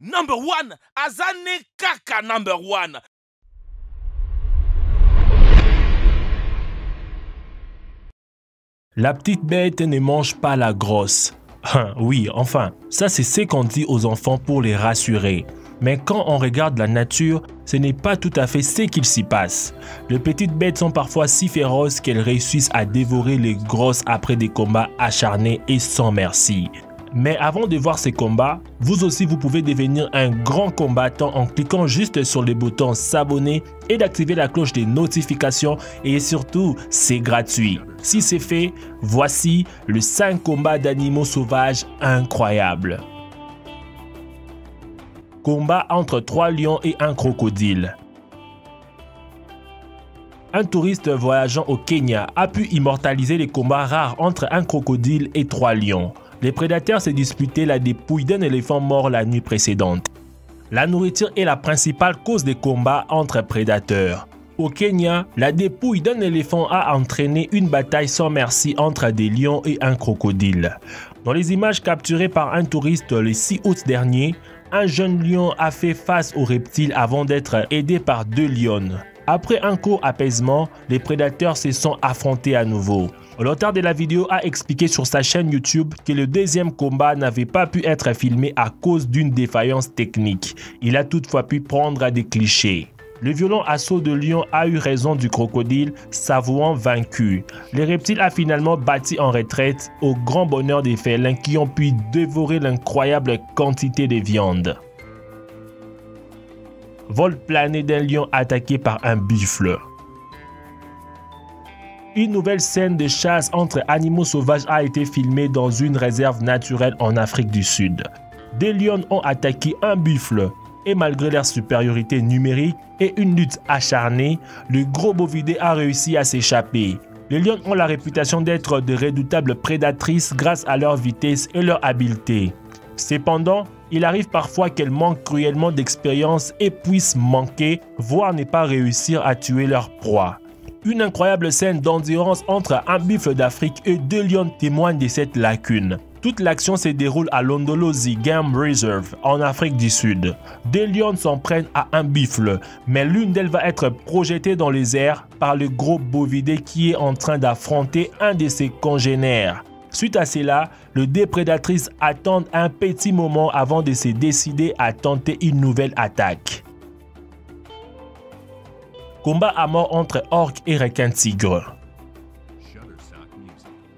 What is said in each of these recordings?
Number one, Azane Kaka number one. La petite bête ne mange pas la grosse. Oui, enfin, ça c'est ce qu'on dit aux enfants pour les rassurer. Mais quand on regarde la nature, ce n'est pas tout à fait ce qu'il s'y passe. Les petites bêtes sont parfois si féroces qu'elles réussissent à dévorer les grosses après des combats acharnés et sans merci. Mais avant de voir ces combats, vous aussi vous pouvez devenir un grand combattant en cliquant juste sur le bouton s'abonner et d'activer la cloche des notifications et surtout c'est gratuit. Si c'est fait, voici le 5 combats d'animaux sauvages incroyables. Combat entre 3 lions et un crocodile. Un touriste voyageant au Kenya a pu immortaliser les combats rares entre un crocodile et 3 lions. Les prédateurs se disputaient la dépouille d'un éléphant mort la nuit précédente. La nourriture est la principale cause des combats entre prédateurs. Au Kenya, la dépouille d'un éléphant a entraîné une bataille sans merci entre des lions et un crocodile. Dans les images capturées par un touriste le 6 août dernier, un jeune lion a fait face aux reptiles avant d'être aidé par 2 lionnes. Après un court apaisement, les prédateurs se sont affrontés à nouveau. L'auteur de la vidéo a expliqué sur sa chaîne YouTube que le deuxième combat n'avait pas pu être filmé à cause d'une défaillance technique. Il a toutefois pu prendre des clichés. Le violent assaut de lion a eu raison du crocodile, s'avouant vaincu. Le reptile a finalement battu en retraite au grand bonheur des félins qui ont pu dévorer l'incroyable quantité de viande. Vol plané d'un lion attaqué par un buffle. Une nouvelle scène de chasse entre animaux sauvages a été filmée dans une réserve naturelle en Afrique du Sud. Des lions ont attaqué un buffle et malgré leur supériorité numérique et une lutte acharnée, le gros bovidé a réussi à s'échapper. Les lions ont la réputation d'être de redoutables prédatrices grâce à leur vitesse et leur habileté. Cependant, il arrive parfois qu'elles manquent cruellement d'expérience et puissent manquer, voire ne pas réussir à tuer leur proie. Une incroyable scène d'endurance entre un buffle d'Afrique et 2 lions témoigne de cette lacune. Toute l'action se déroule à Londolozi Game Reserve en Afrique du Sud. 2 lions s'en prennent à un buffle, mais l'une d'elles va être projetée dans les airs par le gros bovidé qui est en train d'affronter un de ses congénères. Suite à cela, les 2 prédatrices attendent un petit moment avant de se décider à tenter une nouvelle attaque. Combat à mort entre orques et requins-tigres.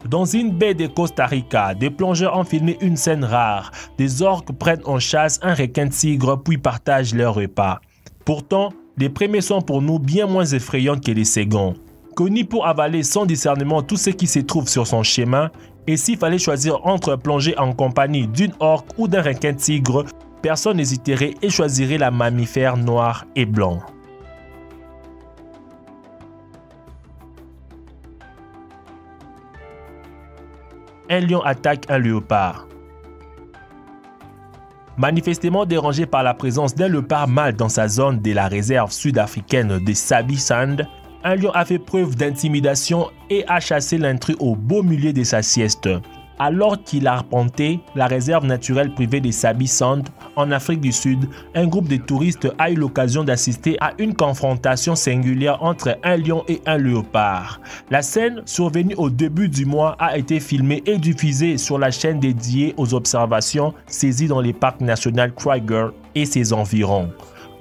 Dans une baie de Costa Rica, des plongeurs ont filmé une scène rare. Des orques prennent en chasse un requin-tigre puis partagent leur repas. Pourtant, les premiers sont pour nous bien moins effrayants que les seconds. Connu pour avaler sans discernement tout ce qui se trouve sur son chemin, et s'il fallait choisir entre plonger en compagnie d'une orque ou d'un requin-tigre, personne n'hésiterait et choisirait la mammifère noir et blanc. Un lion attaque un léopard. Manifestement dérangé par la présence d'un léopard mâle dans sa zone de la réserve sud-africaine de Sabi Sand, un lion a fait preuve d'intimidation et a chassé l'intrus au beau milieu de sa sieste. Alors qu'il arpentait la réserve naturelle privée de Sabi Sand en Afrique du Sud, un groupe de touristes a eu l'occasion d'assister à une confrontation singulière entre un lion et un léopard. La scène, survenue au début du mois, a été filmée et diffusée sur la chaîne dédiée aux observations saisies dans les parcs nationaux Kruger et ses environs.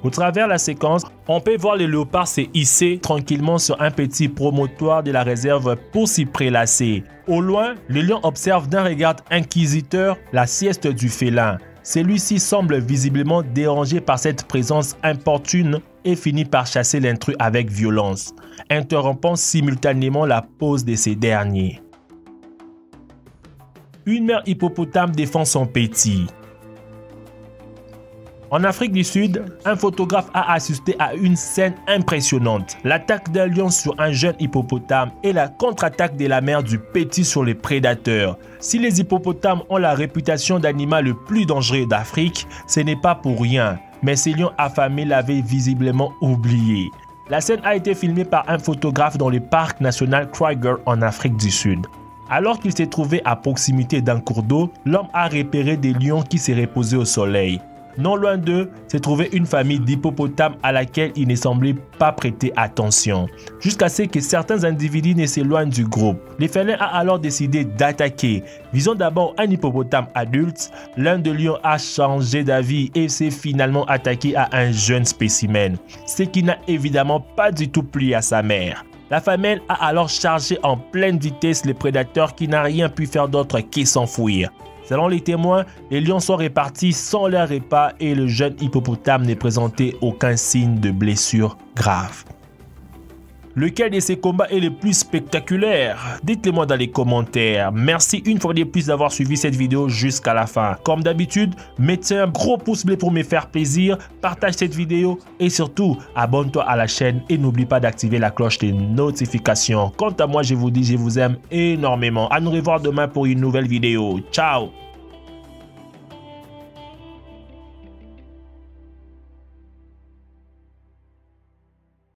Au travers de la séquence, on peut voir le léopard se hisser tranquillement sur un petit promontoire de la réserve pour s'y prélasser. Au loin, le lion observe d'un regard inquisiteur la sieste du félin. Celui-ci semble visiblement dérangé par cette présence importune et finit par chasser l'intrus avec violence, interrompant simultanément la pause de ces derniers. Une mère hippopotame défend son petit. En Afrique du Sud, un photographe a assisté à une scène impressionnante. L'attaque d'un lion sur un jeune hippopotame et la contre-attaque de la mère du petit sur les prédateurs. Si les hippopotames ont la réputation d'animal le plus dangereux d'Afrique, ce n'est pas pour rien. Mais ces lions affamés l'avaient visiblement oublié. La scène a été filmée par un photographe dans le parc national Kruger en Afrique du Sud. Alors qu'il s'est trouvé à proximité d'un cours d'eau, l'homme a repéré des lions qui se reposaient au soleil. Non loin d'eux, s'est trouvée une famille d'hippopotames à laquelle ils ne semblaient pas prêter attention, jusqu'à ce que certains individus ne s'éloignent du groupe. Les félins a alors décidé d'attaquer. Visant d'abord un hippopotame adulte, l'un des lions a changé d'avis et s'est finalement attaqué à un jeune spécimen, ce qui n'a évidemment pas du tout plu à sa mère. La femelle a alors chargé en pleine vitesse le prédateur qui n'a rien pu faire d'autre que s'enfuir. Selon les témoins, les lions sont repartis sans leur repas et le jeune hippopotame ne présentait aucun signe de blessure grave. Lequel de ces combats est le plus spectaculaire? Dites-le moi dans les commentaires. Merci une fois de plus d'avoir suivi cette vidéo jusqu'à la fin. Comme d'habitude, mettez un gros pouce bleu pour me faire plaisir, partage cette vidéo et surtout, abonne-toi à la chaîne et n'oublie pas d'activer la cloche des notifications. Quant à moi, je vous dis, je vous aime énormément. À nous revoir demain pour une nouvelle vidéo. Ciao!